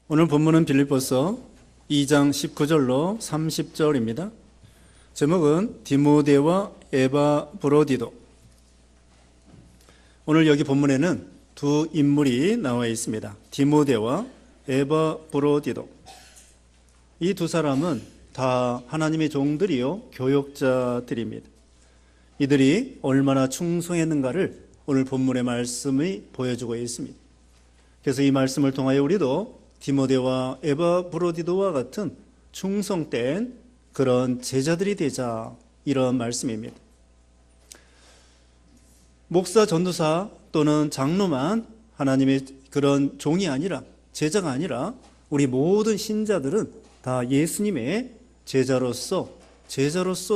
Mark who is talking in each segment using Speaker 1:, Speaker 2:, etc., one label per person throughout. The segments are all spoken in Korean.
Speaker 1: 오늘 본문은 빌립보서 2장 19절로 30절입니다. 제목은 디모데와 에바브로디도. 오늘 여기 본문에는 두 인물이 나와 있습니다. 디모데와 에바브로디도. 이 두 사람은 다 하나님의 종들이요 교역자들입니다. 이들이 얼마나 충성했는가를 오늘 본문의 말씀이 보여주고 있습니다. 그래서 이 말씀을 통하여 우리도 디모데와 에바브로디도와 같은 충성된 그런 제자들이 되자, 이런 말씀입니다. 목사, 전도사 또는 장로만 하나님의 그런 종이 아니라, 제자가 아니라 우리 모든 신자들은 다 예수님의 제자로서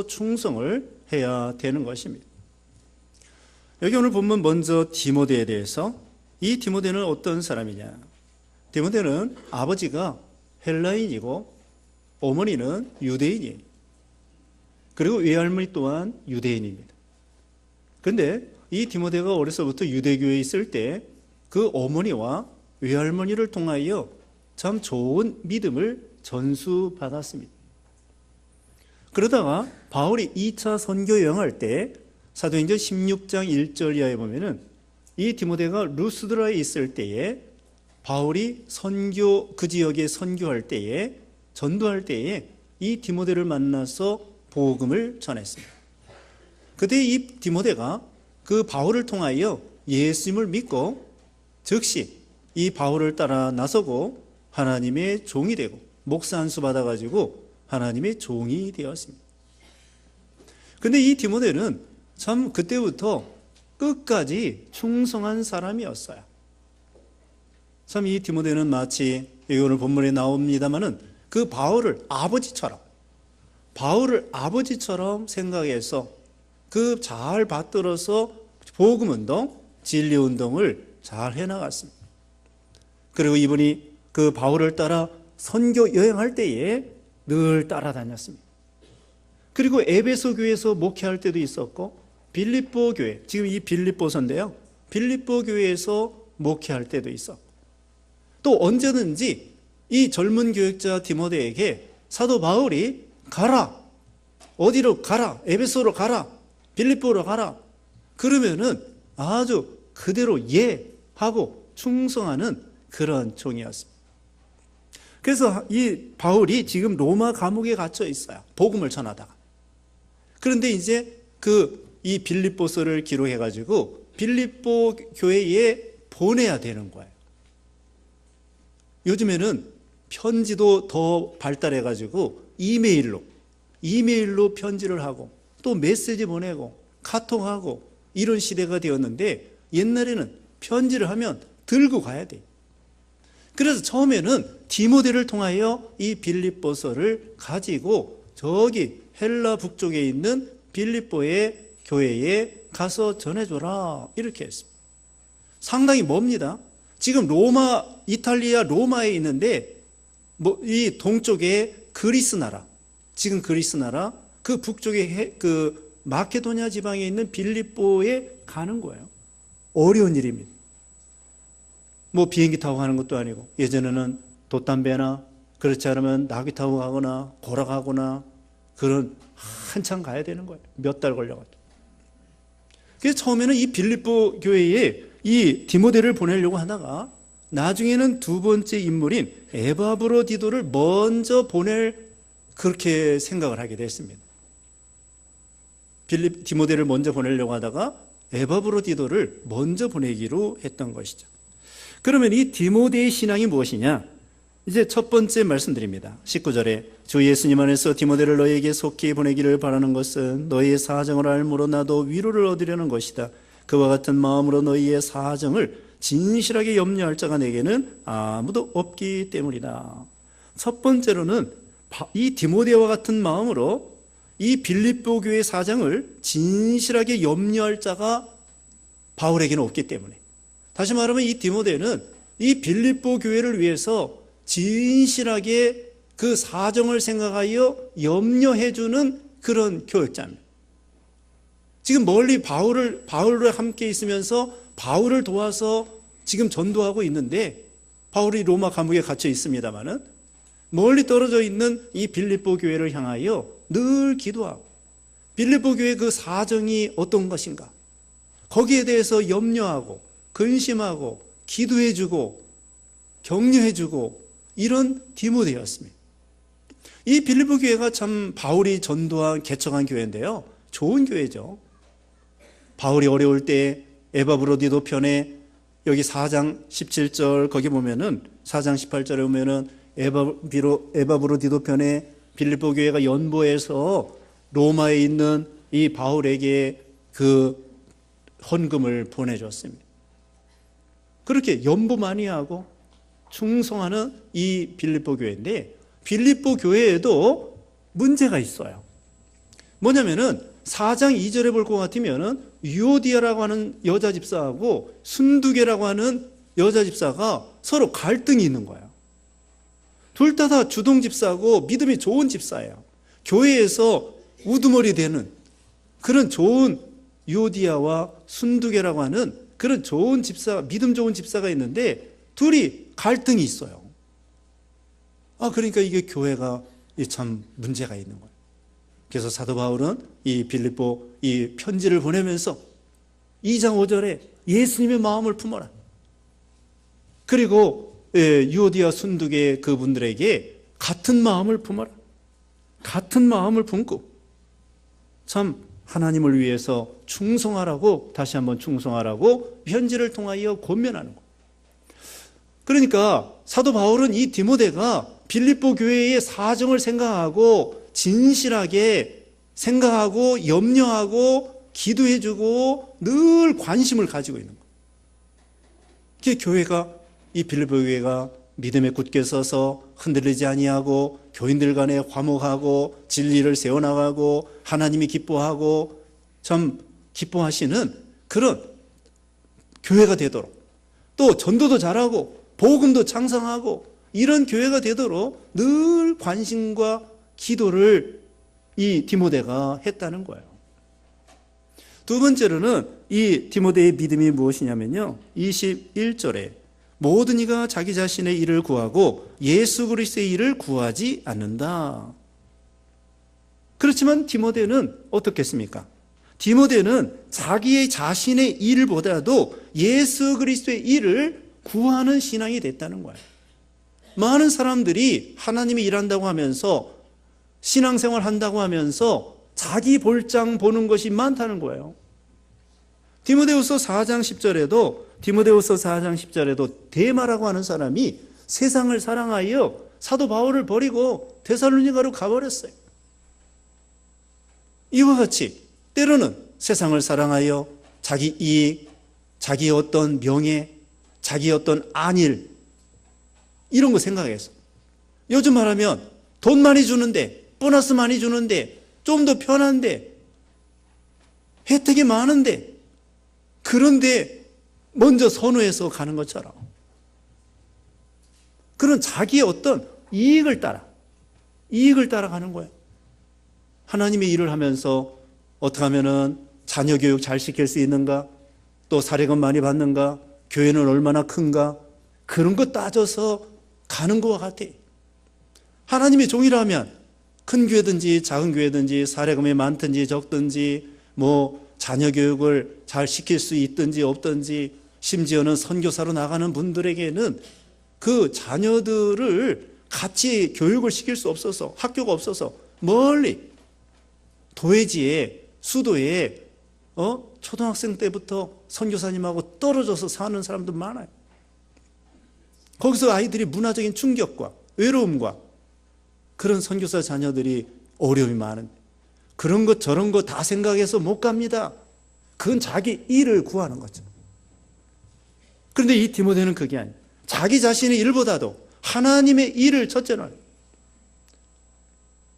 Speaker 1: 충성을 해야 되는 것입니다. 여기 오늘 본문 먼저 디모데에 대해서, 이 디모데는 어떤 사람이냐? 디모데는 아버지가 헬라인이고 어머니는 유대인이에요. 그리고 외할머니 또한 유대인입니다. 그런데 이 디모데가 어려서부터 유대교에 있을 때 그 어머니와 외할머니를 통하여 참 좋은 믿음을 전수받았습니다. 그러다가 바울이 2차 선교 여행할 때 사도행전 16장 1절 이하에 보면은 이 디모데가 루스드라에 있을 때에 바울이 그 지역에 선교할 때에, 전도할 때에 이 디모데를 만나서 복음을 전했습니다. 그때 이 디모데가 그 바울을 통하여 예수님을 믿고 즉시 이 바울을 따라 나서고 하나님의 종이 되고 목사 안수 받아가지고 하나님의 종이 되었습니다. 근데 이 디모데는 참 그때부터 끝까지 충성한 사람이었어요. 참 이 디모데는 마치 여기 오늘 본문에 나옵니다마는 그 바울을 아버지처럼 생각해서 그 잘 받들어서 복음운동, 진리운동을 잘 해나갔습니다. 그리고 이분이 그 바울을 따라 선교 여행할 때에 늘 따라다녔습니다. 그리고 에베소 교회에서 목회할 때도 있었고, 빌립보 교회, 지금 이 빌립보서인데요, 빌립보 교회에서 목회할 때도 있었고, 또 언제든지 이 젊은 교역자 디모데에게 사도 바울이 가라, 어디로 가라, 에베소로 가라, 빌립보로 가라, 그러면은 아주 그대로 하고 충성하는 그런 종이었습니다. 그래서 이 바울이 지금 로마 감옥에 갇혀 있어요. 복음을 전하다가. 그런데 이제 이 빌립보서를 기록해가지고 빌립보 교회에 보내야 되는 거예요. 요즘에는 편지도 더 발달해가지고 이메일로 편지를 하고 또 메시지 보내고 카톡하고 이런 시대가 되었는데, 옛날에는 편지를 하면 들고 가야 돼요. 그래서 처음에는 디모데를 통하여 이 빌립보서를 가지고 저기 헬라 북쪽에 있는 빌립보의 교회에 가서 전해줘라, 이렇게 했습니다. 상당히 멉니다. 지금 이탈리아 로마에 있는데, 이 동쪽에 그리스 나라, 지금 그리스 나라, 그 북쪽에 그 마케도니아 지방에 있는 빌립보에 가는 거예요. 어려운 일입니다. 비행기 타고 가는 것도 아니고, 예전에는 돛담배나 그렇지 않으면 나귀 타고 가거나 걸어가거나 그런 한참 가야 되는 거예요. 몇 달 걸려가지고. 그래서 처음에는 이 빌립보 교회에 이 디모데를 보내려고 하다가 나중에는 두 번째 인물인 에바브로디도를 먼저 그렇게 생각을 하게 됐습니다. 디모데를 먼저 보내려고 하다가 에바브로디도를 먼저 보내기로 했던 것이죠. 그러면 이 디모데의 신앙이 무엇이냐? 이제 첫 번째 말씀드립니다. 19절에 주 예수님 안에서 디모데를 너희에게 속히 보내기를 바라는 것은 너희의 사정을 알므로 나도 위로를 얻으려는 것이다. 그와 같은 마음으로 너희의 사정을 진실하게 염려할 자가 내게는 아무도 없기 때문이다. 첫 번째로는 이 디모데와 같은 마음으로 이 빌립보 교회 사정을 진실하게 염려할 자가 바울에게는 없기 때문에, 다시 말하면 이 디모데는 이 빌립보 교회를 위해서 진실하게 그 사정을 생각하여 염려해주는 그런 교역자입니다. 지금 멀리 바울을 함께 있으면서 바울을 도와서 지금 전도하고 있는데 바울이 로마 감옥에 갇혀 있습니다마는 멀리 떨어져 있는 이 빌립보 교회를 향하여 늘 기도하고 빌립보 교회 그 사정이 어떤 것인가 거기에 대해서 염려하고 근심하고 기도해주고 격려해주고 이런 디모데였습니다. 이 빌립보 교회가 참 바울이 전도한 개척한 교회인데요, 좋은 교회죠. 바울이 어려울 때 에바브로디도 편에 여기 4장 17절 거기 보면은 4장 18절에 보면은 에바브로디도 편에 빌립보 교회가 연보해서 로마에 있는 이 바울에게 그 헌금을 보내줬습니다. 그렇게 연보 많이 하고 충성하는 이 빌립보 교회인데 빌립보 교회에도 문제가 있어요. 뭐냐면은 4장 2절에 볼 것 같으면은 유오디아라고 하는 여자 집사하고 순두계라고 하는 여자 집사가 서로 갈등이 있는 거예요. 둘 다 주동 집사고 믿음이 좋은 집사예요. 교회에서 우두머리 되는 그런 좋은 유오디아와 순두계라고 하는 그런 좋은 집사, 믿음 좋은 집사가 있는데 둘이 갈등이 있어요. 그러니까 이게 교회가 참 문제가 있는 거예요. 그래서 사도 바울은 이 빌립보 이 편지를 보내면서 2장 5절에 예수님의 마음을 품어라. 그리고 유오디아 순두계 그분들에게 같은 마음을 품어라. 같은 마음을 품고 참 하나님을 위해서 충성하라고 다시 한번 충성하라고 편지를 통하여 권면하는 거예요. 그러니까 사도 바울은 이 디모데가 빌립보 교회의 사정을 생각하고 진실하게 생각하고 염려하고 기도해주고 늘 관심을 가지고 있는 거예요. 그게 교회가 이 빌립보 교회가 믿음에 굳게 서서 흔들리지 아니하고 교인들 간에 화목하고 진리를 세워나가고 하나님이 기뻐하고 참 기뻐하시는 그런 교회가 되도록 또 전도도 잘하고 복음도 창성하고 이런 교회가 되도록 늘 관심과 기도를 이 디모데가 했다는 거예요. 두 번째로는 이 디모데의 믿음이 무엇이냐면요, 21절에 모든 이가 자기 자신의 일을 구하고 예수 그리스도의 일을 구하지 않는다. 그렇지만 디모데는 어떻겠습니까? 디모데는 자기의 자신의 일보다도 예수 그리스도의 일을 구하는 신앙이 됐다는 거예요. 많은 사람들이 하나님이 일한다고 하면서 신앙생활 한다고 하면서 자기 볼장 보는 것이 많다는 거예요. 디모데후서 4장 10절에도 데마라고 하는 사람이 세상을 사랑하여 사도 바울을 버리고 데살로니가로 가버렸어요. 이와 같이 때로는 세상을 사랑하여 자기 이익, 자기 어떤 명예, 자기 어떤 안일 이런 거 생각해서 요즘 말하면 돈 많이 주는데 보너스 많이 주는데 좀 더 편한데 혜택이 많은데 그런데 먼저 선호해서 가는 것처럼 그런 자기의 어떤 이익을 따라가는 거예요. 하나님의 일을 하면서 어떻게 하면은 자녀 교육 잘 시킬 수 있는가, 또 사례금 많이 받는가, 교회는 얼마나 큰가, 그런 거 따져서 가는 것과 같아요. 하나님의 종이라면 큰 교회든지 작은 교회든지 사례금이 많든지 적든지 뭐 자녀 교육을 잘 시킬 수 있든지 없든지 심지어는 선교사로 나가는 분들에게는 그 자녀들을 같이 교육을 시킬 수 없어서 학교가 없어서 멀리 도회지에 수도에 초등학생 때부터 선교사님하고 떨어져서 사는 사람도 많아요. 거기서 아이들이 문화적인 충격과 외로움과 그런 선교사 자녀들이 어려움이 많은데 그런 것 저런 거 다 생각해서 못 갑니다. 그건 자기 일을 구하는 거죠. 그런데 이 디모데는 그게 아니에요. 자기 자신의 일보다도 하나님의 일을 첫째로 하는 거예요.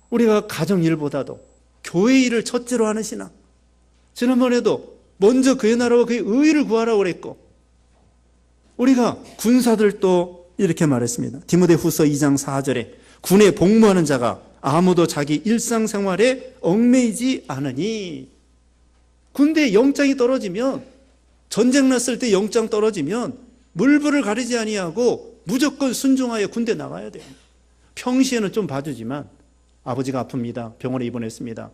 Speaker 1: 우리가 가정 일보다도 교회 일을 첫째로 하는 신앙. 지난번에도 먼저 그의 나라와 그의 의를 구하라고 그랬고 우리가 군사들도 이렇게 말했습니다. 디모데후서 2장 4절에 군에 복무하는 자가 아무도 자기 일상생활에 얽매이지 않으니 군대에 영장이 떨어지면 전쟁 났을 때 영장 떨어지면 물불을 가리지 아니하고 무조건 순종하여 군대 나가야 돼요. 평시에는 좀 봐주지만 아버지가 아픕니다. 병원에 입원했습니다.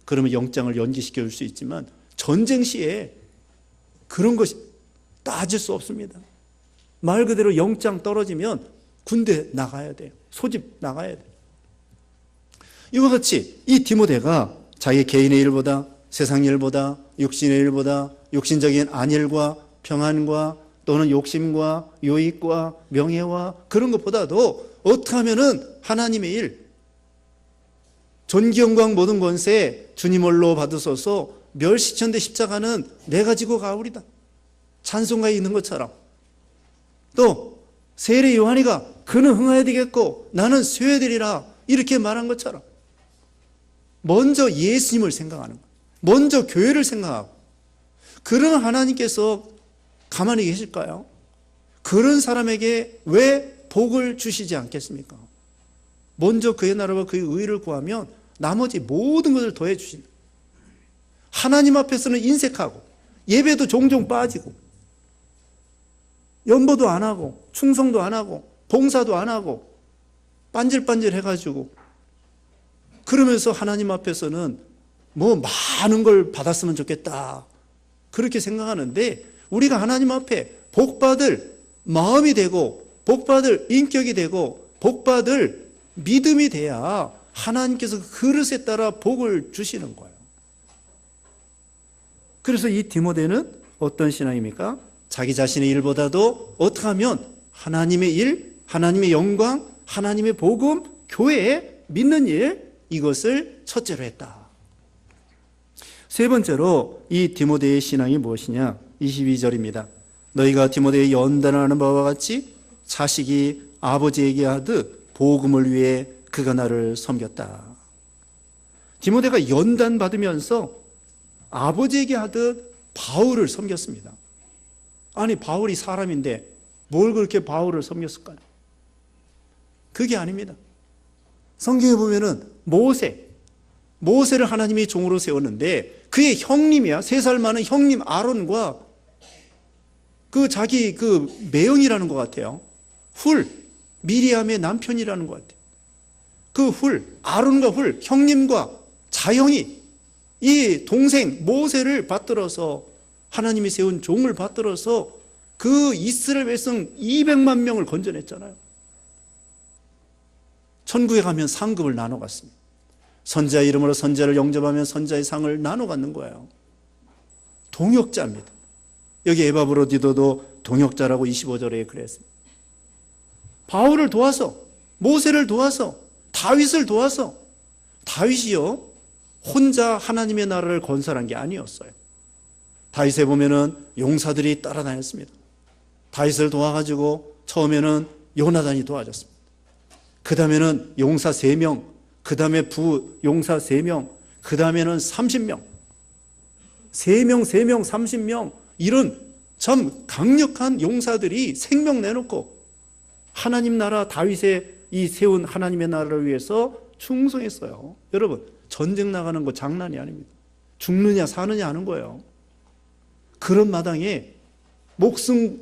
Speaker 1: 그러면 영장을 연기시켜 줄 수 있지만 전쟁 시에 그런 것이 따질 수 없습니다. 말 그대로 영장 떨어지면 군대 나가야 돼요. 소집 나가야 돼요. 이와 같이 이 디모데가 자기 개인의 일보다, 세상 일보다, 육신의 일보다, 육신적인 안일과 평안과 또는 욕심과 유익과 명예와 그런 것보다도 어떻게 하면은 하나님의 일, 존귀 영광 모든 권세 주님 홀로 받으소서, 멸시천대 십자가는 내가 지고 가오리다. 찬송가에 있는 것처럼. 또 세례 요한이가 그는 흥하여야 되겠고 나는 쇠야 되리라 이렇게 말한 것처럼 먼저 예수님을 생각하는 거예요. 먼저 교회를 생각하고. 그런 하나님께서 가만히 계실까요? 그런 사람에게 왜 복을 주시지 않겠습니까? 먼저 그의 나라와 그의 의를 구하면 나머지 모든 것을 더해 주신다. 하나님 앞에서는 인색하고 예배도 종종 빠지고 연보도 안 하고 충성도 안 하고 봉사도 안 하고 빤질빤질 해가지고 그러면서 하나님 앞에서는 뭐 많은 걸 받았으면 좋겠다 그렇게 생각하는데, 우리가 하나님 앞에 복받을 마음이 되고 복받을 인격이 되고 복받을 믿음이 돼야 하나님께서 그 그릇에 따라 복을 주시는 거예요. 그래서 이 디모데는 어떤 신앙입니까? 자기 자신의 일보다도 어떻게 하면 하나님의 일, 하나님의 영광, 하나님의 복음, 교회, 믿는 일, 이것을 첫째로 했다. 세 번째로 이 디모데의 신앙이 무엇이냐? 22절입니다. 너희가 디모데의 연단을 하는 바와 같이 자식이 아버지에게 하듯 복음을 위해 그가 나를 섬겼다. 디모데가 연단 받으면서 아버지에게 하듯 바울을 섬겼습니다. 아니 바울이 사람인데 뭘 그렇게 바울을 섬겼을까요? 그게 아닙니다. 성경에 보면은 모세를 하나님이 종으로 세웠는데 그의 형님이야, 3살 많은 형님 아론과 그 자기 그 매형이라는 것 같아요. 미리암의 남편이라는 것 같아요. 그 아론과 형님과 자형이 이 동생 모세를 받들어서 하나님이 세운 종을 받들어서 그 이스라엘 백성 200만 명을 건져냈잖아요. 천국에 가면 상급을 나눠 갔습니다. 선지자 이름으로 선지자를 영접하면 선지자의 상을 나눠 갖는 거예요. 동역자입니다. 여기 에바브로디도도 동역자라고 25절에 그랬습니다. 바울을 도와서, 모세를 도와서, 다윗을 도와서, 다윗이요 혼자 하나님의 나라를 건설한 게 아니었어요. 다윗에 보면은 용사들이 따라다녔습니다. 다윗을 도와가지고 처음에는 요나단이 도와줬습니다. 그 다음에는 용사 3명, 그 다음에 부용사 3명, 그 다음에는 30명, 3명, 30명, 이런 참 강력한 용사들이 생명 내놓고 하나님 나라, 다윗의 이 세운 하나님의 나라를 위해서 충성했어요. 여러분, 전쟁 나가는 거 장난이 아닙니다. 죽느냐 사느냐 하는 거예요. 그런 마당에 목숨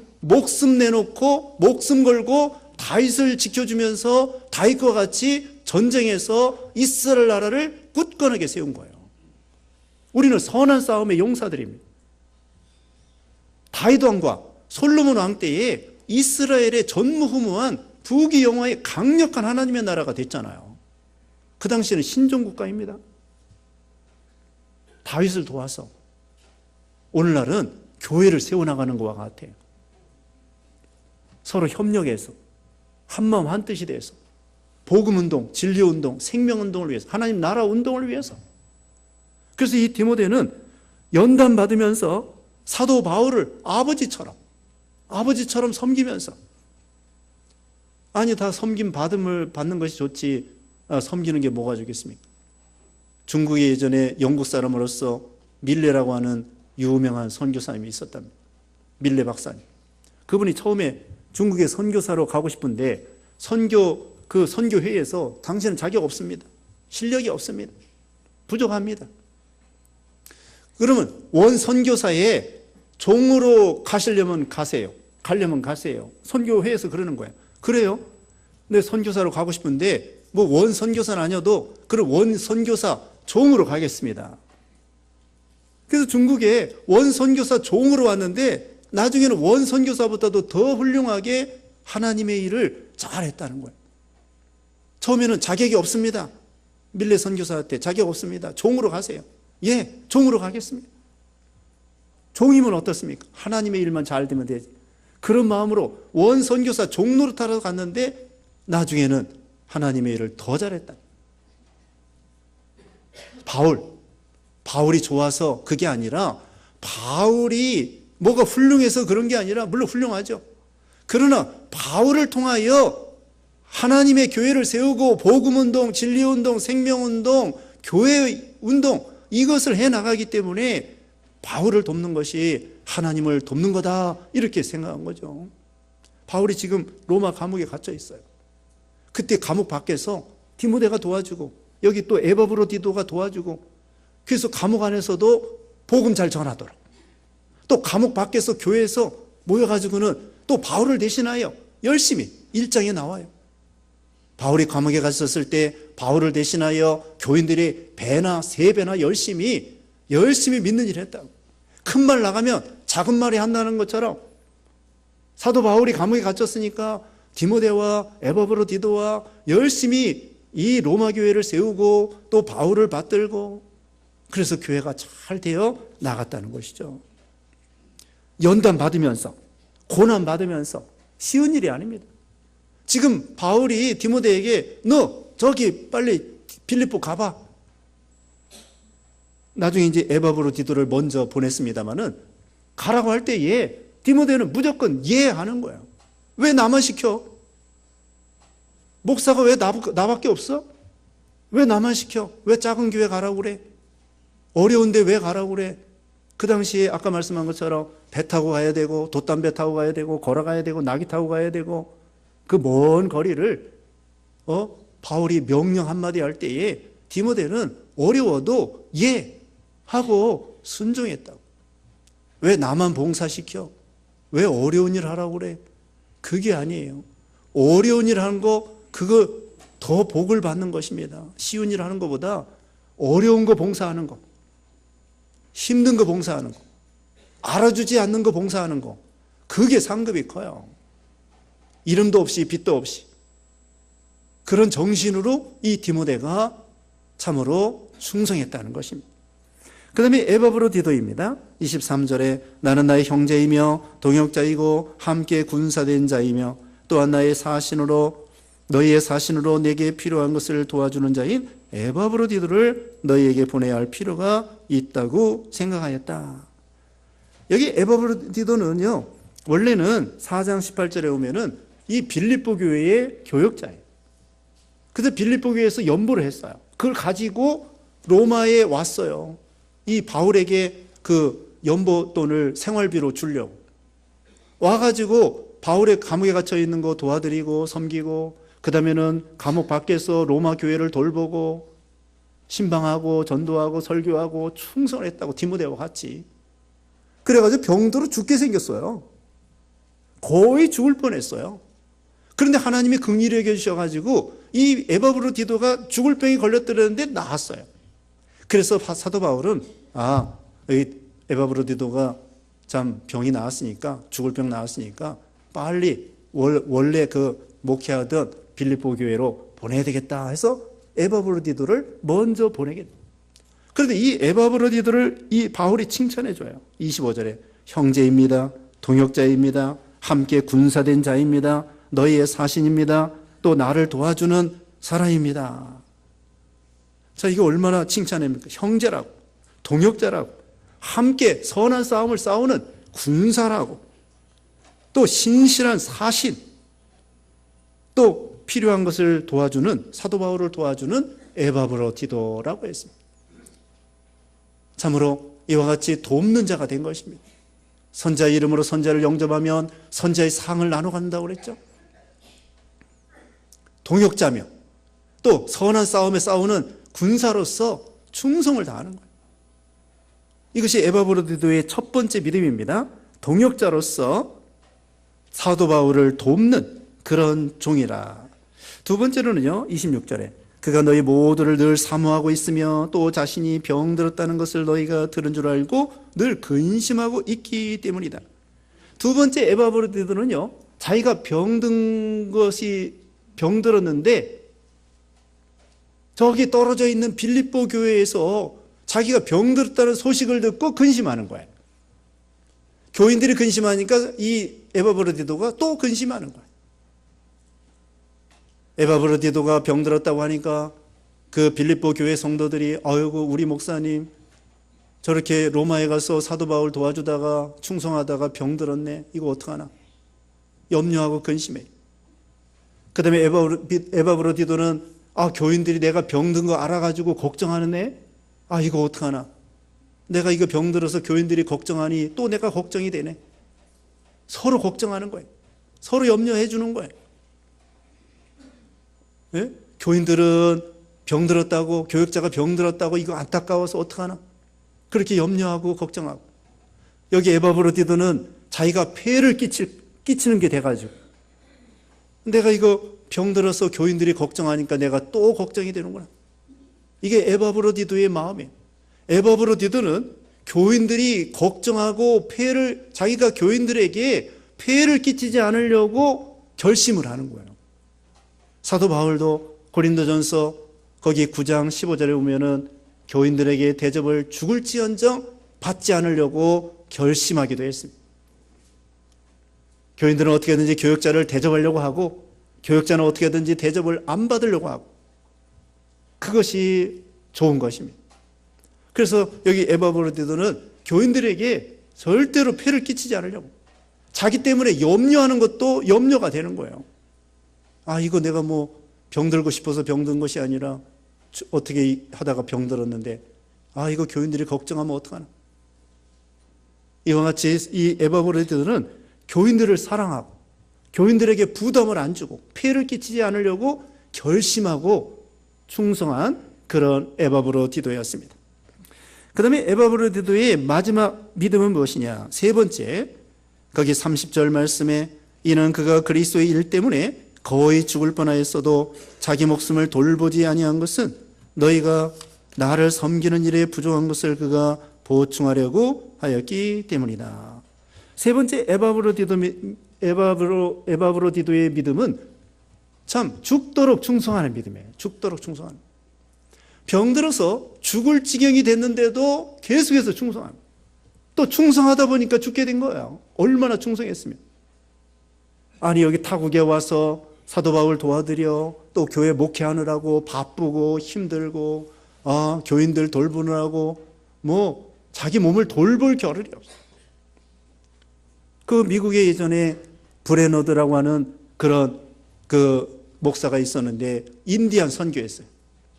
Speaker 1: 내놓고 목숨 걸고 다윗을 지켜주면서 다윗과 같이 전쟁에서 이스라엘 나라를 굳건하게 세운 거예요. 우리는 선한 싸움의 용사들입니다. 다윗 왕과 솔로몬 왕 때에 이스라엘의 전무후무한 부귀영화의 강력한 하나님의 나라가 됐잖아요. 그 당시에는 신종국가입니다. 다윗을 도와서 오늘날은 교회를 세워나가는 것과 같아요. 서로 협력해서 한마음 한뜻이 돼서 복음운동, 진리운동, 생명운동을 위해서, 하나님 나라 운동을 위해서. 그래서 이 디모데는 연단 받으면서 사도 바울을 아버지처럼 섬기면서, 아니 다 섬김 받는 것이 좋지 섬기는 게 뭐가 좋겠습니까? 중국에 예전에 영국 사람으로서 밀레라고 하는 유명한 선교사님이 있었답니다. 밀레 박사님. 그분이 처음에 중국에 선교사로 가고 싶은데 선교회에서 당신은 자격 없습니다. 실력이 없습니다. 부족합니다. 그러면 원 선교사에 종으로 가시려면 가세요. 가려면 가세요. 선교회에서 그러는 거예요. 그래요? 내 선교사로 가고 싶은데 뭐 원 선교사는 아니어도 그런 원 선교사 종으로 가겠습니다. 그래서 중국에 원 선교사 종으로 왔는데 나중에는 원 선교사보다도 더 훌륭하게 하나님의 일을 잘했다는 거예요. 처음에는 자격이 없습니다. 밀레 선교사한테 자격 없습니다. 종으로 가세요. 예, 종으로 가겠습니다. 종이면 어떻습니까? 하나님의 일만 잘 되면 되지. 그런 마음으로 원 선교사 종 노릇하러 갔는데 나중에는 하나님의 일을 더 잘했다. 바울이 좋아서 그게 아니라 바울이 뭐가 훌륭해서 그런 게 아니라 물론 훌륭하죠. 그러나 바울을 통하여 하나님의 교회를 세우고 복음운동, 진리운동, 생명운동, 교회운동 이것을 해나가기 때문에 바울을 돕는 것이 하나님을 돕는 거다 이렇게 생각한 거죠. 바울이 지금 로마 감옥에 갇혀 있어요. 그때 감옥 밖에서 디모데가 도와주고 여기 또 에바브로디도가 도와주고 그래서 감옥 안에서도 복음 잘 전하도록 또 감옥 밖에서 교회에서 모여가지고는 또 바울을 대신하여 열심히 1장에 나와요. 바울이 감옥에 갔었을 때 바울을 대신하여 교인들이 배나 3배나 열심히 믿는 일을 했다고. 큰 말 나가면 작은 말이 한다는 것처럼 사도 바울이 감옥에 갇혔으니까 디모데와 에바브로디도와 열심히 이 로마 교회를 세우고 또 바울을 받들고 그래서 교회가 잘 되어 나갔다는 것이죠. 연단 받으면서 고난 받으면서 쉬운 일이 아닙니다. 지금 바울이 디모데에게 너 저기 빨리 빌립보 가봐. 나중에 이제 에바브로디도를 먼저 보냈습니다마는 가라고 할 때 예, 디모데는 무조건 예 하는 거예요. 왜 나만 시켜? 목사가 왜 나밖에 없어? 왜 나만 시켜? 왜 작은 교회 가라고 그래? 어려운데 왜 가라고 그래? 그 당시에 아까 말씀한 것처럼 배 타고 가야 되고 돛담배 타고 가야 되고 걸어가야 되고 나귀 타고 가야 되고 그 먼 거리를 바울이 명령 한마디 할 때에 디모데는 어려워도 예 하고 순종했다고. 왜 나만 봉사시켜? 왜 어려운 일 하라고 그래? 그게 아니에요. 어려운 일 하는 거 그거 더 복을 받는 것입니다. 쉬운 일 하는 것보다 어려운 거 봉사하는 거, 힘든 거 봉사하는 거, 알아주지 않는 거 봉사하는 거, 그게 상급이 커요. 이름도 없이 빚도 없이 그런 정신으로 이 디모데가 참으로 충성했다는 것입니다. 그 다음에 에바브로디도입니다. 23절에 나는 나의 형제이며 동역자이고 함께 군사된 자이며 또한 나의 사신으로 너희의 사신으로 내게 필요한 것을 도와주는 자인 에바브로디도를 너희에게 보내야 할 필요가 있다고 생각하였다. 여기 에바브로디도는요, 원래는 4장 18절에 오면은 이 빌립보 교회의 교역자예요. 그래서 빌립보 교회에서 연보를 했어요. 그걸 가지고 로마에 왔어요. 이 바울에게 그 연보돈을 생활비로 주려고. 와가지고 바울의 감옥에 갇혀 있는 거 도와드리고 섬기고 그 다음에는 감옥 밖에서 로마 교회를 돌보고 신방하고 전도하고 설교하고 충성을 했다고 디모데와 같이. 그래가지고 병들어 죽게 생겼어요. 거의 죽을 뻔했어요. 그런데 하나님이 긍휼히 여겨주셔가지고 이 에바브로디도가 죽을 병이 걸렸더랬는데 나았어요. 그래서 사도 바울은 여기 에바브로디도가 참 병이 나았으니까 죽을 병 나았으니까 빨리 원래 그 목회하던 빌립보 교회로 보내야 되겠다 해서 에바브로디도를 먼저 보내겠다. 그런데 이 에바브로디도를 이 바울이 칭찬해줘요. 25절에 형제입니다. 동역자입니다. 함께 군사된 자입니다. 너희의 사신입니다. 또 나를 도와주는 사람입니다. 자, 이거 얼마나 칭찬입니까? 형제라고, 동역자라고, 함께 선한 싸움을 싸우는 군사라고, 또 신실한 사신, 또 필요한 것을 도와주는 사도 바울을 도와주는 에바브로디도라고 했습니다. 참으로 이와 같이 돕는 자가 된 것입니다. 선자의 이름으로 선자를 영접하면 선자의 상을 나눠 간다고 그랬죠. 동역자며 또 선한 싸움에 싸우는 군사로서 충성을 다하는 거예요. 이것이 에바브로디도의 첫 번째 믿음입니다. 동역자로서 사도 바울을 돕는 그런 종이라. 두 번째로는요, 26절에 그가 너희 모두를 늘 사모하고 있으며 또 자신이 병들었다는 것을 너희가 들은 줄 알고 늘 근심하고 있기 때문이다. 두 번째 에바브로디도는요, 자기가 병들었는데 저기 떨어져 있는 빌립보 교회에서 자기가 병들었다는 소식을 듣고 근심하는 거예요. 교인들이 근심하니까 이 에바브로디도가 또 근심하는 거예요. 에바브로디도가 병들었다고 하니까 그 빌립보 교회 성도들이 아이고 우리 목사님 저렇게 로마에 가서 사도 바울 도와주다가 충성하다가 병들었네. 이거 어떡하나. 염려하고 근심해. 그 다음에 에바브로디도는 교인들이 내가 병든 거 알아가지고 걱정하는 애? 이거 어떡하나. 내가 이거 병들어서 교인들이 걱정하니 또 내가 걱정이 되네. 서로 걱정하는 거예요. 서로 염려해 주는 거예요. 예? 교인들은 병들었다고, 교역자가 병들었다고 이거 안타까워서 어떡하나. 그렇게 염려하고 걱정하고. 여기 에바브로디도는 자기가 폐해를 끼치는 게 돼가지고 내가 이거 병들어서 교인들이 걱정하니까 내가 또 걱정이 되는구나. 이게 에바브로디도의 마음이에요. 에바브로디도는 교인들이 걱정하고 자기가 교인들에게 폐해를 끼치지 않으려고 결심을 하는 거예요. 사도 바울도 고린도전서 거기 9장 15절에 보면은 교인들에게 대접을 죽을지언정 받지 않으려고 결심하기도 했습니다. 교인들은 어떻게든지 교역자를 대접하려고 하고 교역자는 어떻게든지 대접을 안 받으려고 하고 그것이 좋은 것입니다. 그래서 여기 에바브로디도는 교인들에게 절대로 폐를 끼치지 않으려고 자기 때문에 염려하는 것도 염려가 되는 거예요. 이거 내가 병들고 싶어서 병든 것이 아니라 어떻게 하다가 병들었는데 이거 교인들이 걱정하면 어떡하나. 이와 같이 이 에바브로디도는 교인들을 사랑하고 교인들에게 부담을 안 주고 폐를 끼치지 않으려고 결심하고 충성한 그런 에바브로디도였습니다. 그 다음에 에바브로디도의 마지막 믿음은 무엇이냐. 세 번째, 거기 30절 말씀에 이는 그가 그리스도의 일 때문에 거의 죽을 뻔하였어도 자기 목숨을 돌보지 아니한 것은 너희가 나를 섬기는 일에 부족한 것을 그가 보충하려고 하였기 때문이다. 세 번째 에바브로디도의 믿음은 참 죽도록 충성하는 믿음이에요. 죽도록 충성하는. 병들어서 죽을 지경이 됐는데도 계속해서 충성합니다. 또 충성하다 보니까 죽게 된 거예요. 얼마나 충성했으면. 여기 타국에 와서 사도 바울 도와드려 또 교회 목회하느라고 바쁘고 힘들고 교인들 돌보느라고 자기 몸을 돌볼 겨를이 없어요. 그 미국에 예전에 브레너드라고 하는 그런 목사가 있었는데 인디안 선교했어요.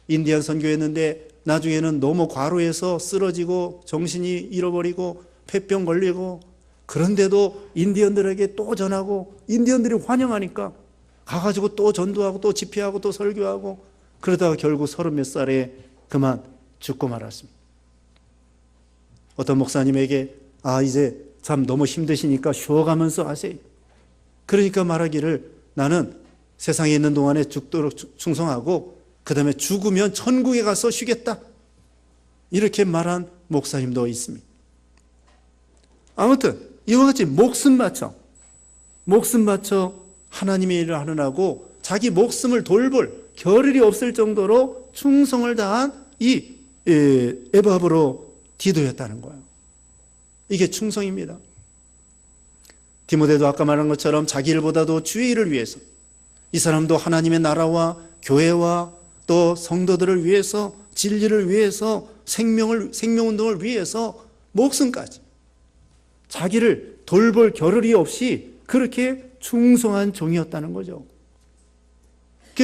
Speaker 1: 인디안 선교했는데 나중에는 너무 과로해서 쓰러지고 정신이 잃어버리고 폐병 걸리고 그런데도 인디언들에게 또 전하고 인디언들이 환영하니까 가가지고 또 전도하고 또 집회하고 또 설교하고 그러다가 결국 30몇 살에 그만 죽고 말았습니다. 어떤 목사님에게 이제 참 너무 힘드시니까 쉬어가면서 하세요. 그러니까 말하기를 나는 세상에 있는 동안에 죽도록 충성하고 그 다음에 죽으면 천국에 가서 쉬겠다. 이렇게 말한 목사님도 있습니다. 아무튼 이와 같이 목숨 바쳐 하나님의 일을 하느라고 자기 목숨을 돌볼 겨를이 없을 정도로 충성을 다한 이 에바브로디도였다는 거예요. 이게 충성입니다. 디모데도 아까 말한 것처럼 자기 일보다도 주의 일을 위해서 이 사람도 하나님의 나라와 교회와 또 성도들을 위해서 진리를 위해서 생명운동을 위해서 목숨까지 자기를 돌볼 겨를이 없이 그렇게 충성한 종이었다는 거죠.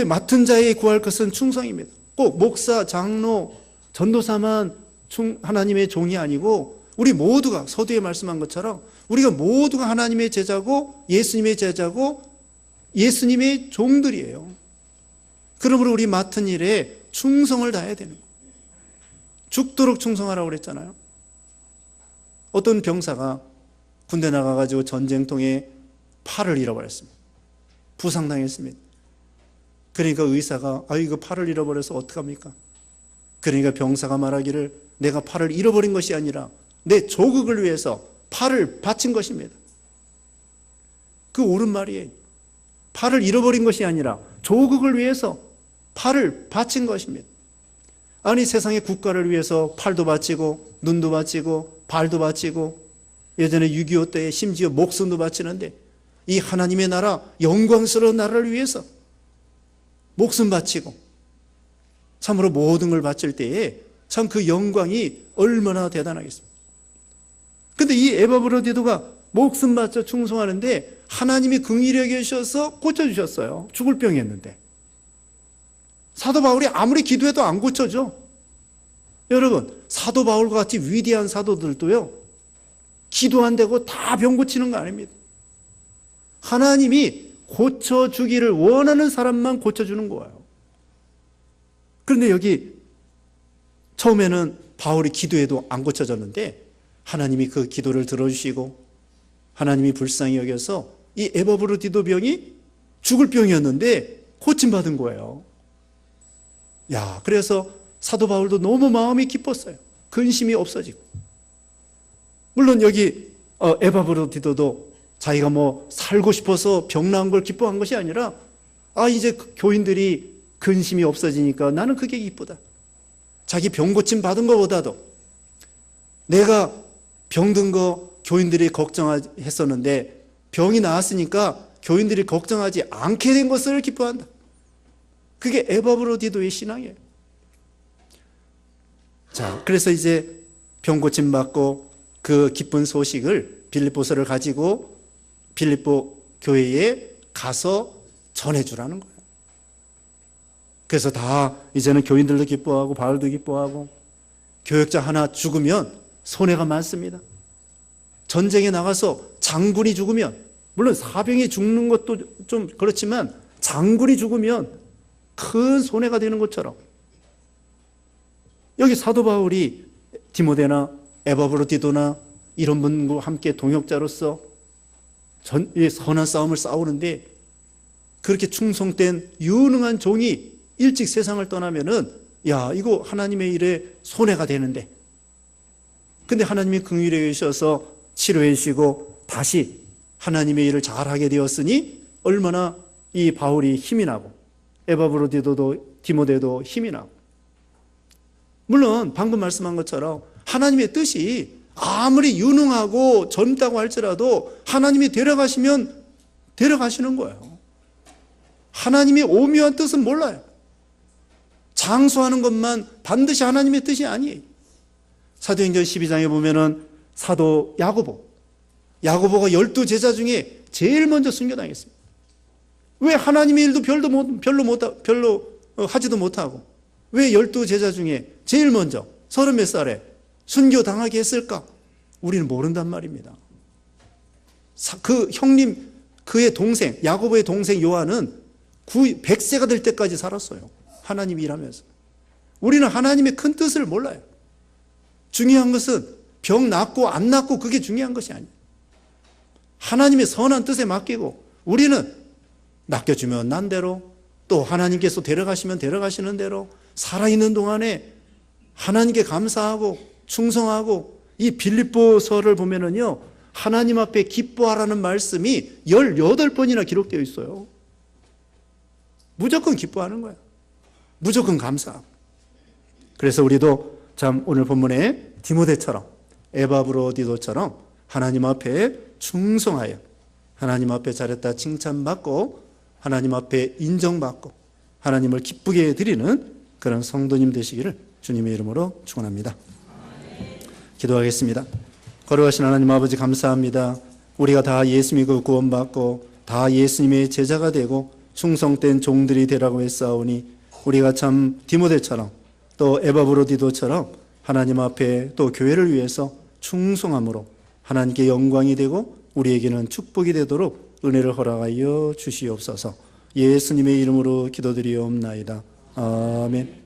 Speaker 1: 맡은 자에 구할 것은 충성입니다. 꼭 목사, 장로, 전도사만 하나님의 종이 아니고 우리 모두가 서두에 말씀한 것처럼 우리가 모두가 하나님의 제자고 예수님의 제자고 예수님의 종들이에요. 그러므로 우리 맡은 일에 충성을 다해야 되는 거예요. 죽도록 충성하라고 그랬잖아요. 어떤 병사가 군대 나가가지고 전쟁통에 팔을 잃어버렸습니다. 부상당했습니다. 그러니까 의사가 이거 팔을 잃어버려서 어떡합니까? 그러니까 병사가 말하기를 내가 팔을 잃어버린 것이 아니라 내 조국을 위해서 팔을 바친 것입니다. 그 옳은 말이에요. 팔을 잃어버린 것이 아니라 조국을 위해서 팔을 바친 것입니다. 아니 세상의 국가를 위해서 팔도 바치고 눈도 바치고 발도 바치고 예전에 6.25 때 심지어 목숨도 바치는데 이 하나님의 나라, 영광스러운 나라를 위해서 목숨 바치고 참으로 모든 걸 바칠 때에 참 그 영광이 얼마나 대단하겠습니까? 근데 이 에바브로디도가 목숨 바쳐 충성하는데 하나님이 긍휼히 여기셔서 고쳐주셨어요. 죽을 병이었는데. 사도 바울이 아무리 기도해도 안 고쳐져. 여러분, 사도 바울과 같이 위대한 사도들도요, 기도 안 되고 다 병 고치는 거 아닙니다. 하나님이 고쳐주기를 원하는 사람만 고쳐주는 거예요. 그런데 여기 처음에는 바울이 기도해도 안 고쳐졌는데 하나님이 그 기도를 들어주시고 하나님이 불쌍히 여겨서 이 에바브로디도 병이 죽을 병이었는데 고침받은 거예요. 그래서 사도 바울도 너무 마음이 기뻤어요. 근심이 없어지고. 물론 여기 에바브로디도도 자기가 살고 싶어서 병 나은 걸 기뻐한 것이 아니라 이제 교인들이 근심이 없어지니까 나는 그게 기쁘다. 자기 병 고침 받은 것보다도 내가 병든 거 교인들이 걱정했었는데 병이 나았으니까 교인들이 걱정하지 않게 된 것을 기뻐한다. 그게 에바브로디도의 신앙이에요. 그래서 이제 병 고침 받고 그 기쁜 소식을 빌립보서를 가지고 빌립보 교회에 가서 전해주라는 거예요. 그래서 다 이제는 교인들도 기뻐하고 바울도 기뻐하고 교역자 하나 죽으면 손해가 많습니다. 전쟁에 나가서 장군이 죽으면, 물론 사병이 죽는 것도 좀 그렇지만 장군이 죽으면 큰 손해가 되는 것처럼 여기 사도 바울이 디모데나 에바브로디도나 이런 분과 함께 동역자로서 선한 싸움을 싸우는데 그렇게 충성된 유능한 종이 일찍 세상을 떠나면은 이거 하나님의 일에 손해가 되는데, 근데 하나님이 긍휼히 여기셔서 치료해 주시고 다시 하나님의 일을 잘하게 되었으니 얼마나 이 바울이 힘이 나고 에바브로디도도 디모데도 힘이 나고. 물론 방금 말씀한 것처럼 하나님의 뜻이 아무리 유능하고 젊다고 할지라도 하나님이 데려가시면 데려가시는 거예요. 하나님의 오묘한 뜻은 몰라요. 장수하는 것만 반드시 하나님의 뜻이 아니에요. 사도행전 12장에 보면은 사도 야고보가 12제자 중에 제일 먼저 순교당했습니다. 왜 하나님의 일도 별로 하지도 못하고 왜 12제자 중에 제일 먼저 30몇 살에 순교당하게 했을까? 우리는 모른단 말입니다. 그 형님, 그의 동생, 야고보의 동생 요한은 100세가 될 때까지 살았어요. 하나님이 일하면서. 우리는 하나님의 큰 뜻을 몰라요. 중요한 것은 병 낫고 안 낫고 그게 중요한 것이 아니에요. 하나님의 선한 뜻에 맡기고 우리는 낚여주면 난 대로, 또 하나님께서 데려가시면 데려가시는 대로 살아있는 동안에 하나님께 감사하고 충성하고, 이 빌립보서를 보면은요, 하나님 앞에 기뻐하라는 말씀이 18번이나 기록되어 있어요. 무조건 기뻐하는 거야. 무조건 감사하고. 그래서 우리도 참 오늘 본문에 디모데처럼 에바브로디도처럼 하나님 앞에 충성하여 하나님 앞에 잘했다 칭찬받고 하나님 앞에 인정받고 하나님을 기쁘게 드리는 그런 성도님 되시기를 주님의 이름으로 축원합니다. 기도하겠습니다. 거룩하신 하나님 아버지, 감사합니다. 우리가 다 예수 믿고 구원받고 다 예수님의 제자가 되고 충성된 종들이 되라고 했사오니 우리가 참 디모데처럼 또 에바브로디도처럼 하나님 앞에 또 교회를 위해서 충성함으로 하나님께 영광이 되고 우리에게는 축복이 되도록 은혜를 허락하여 주시옵소서. 예수님의 이름으로 기도드리옵나이다. 아멘.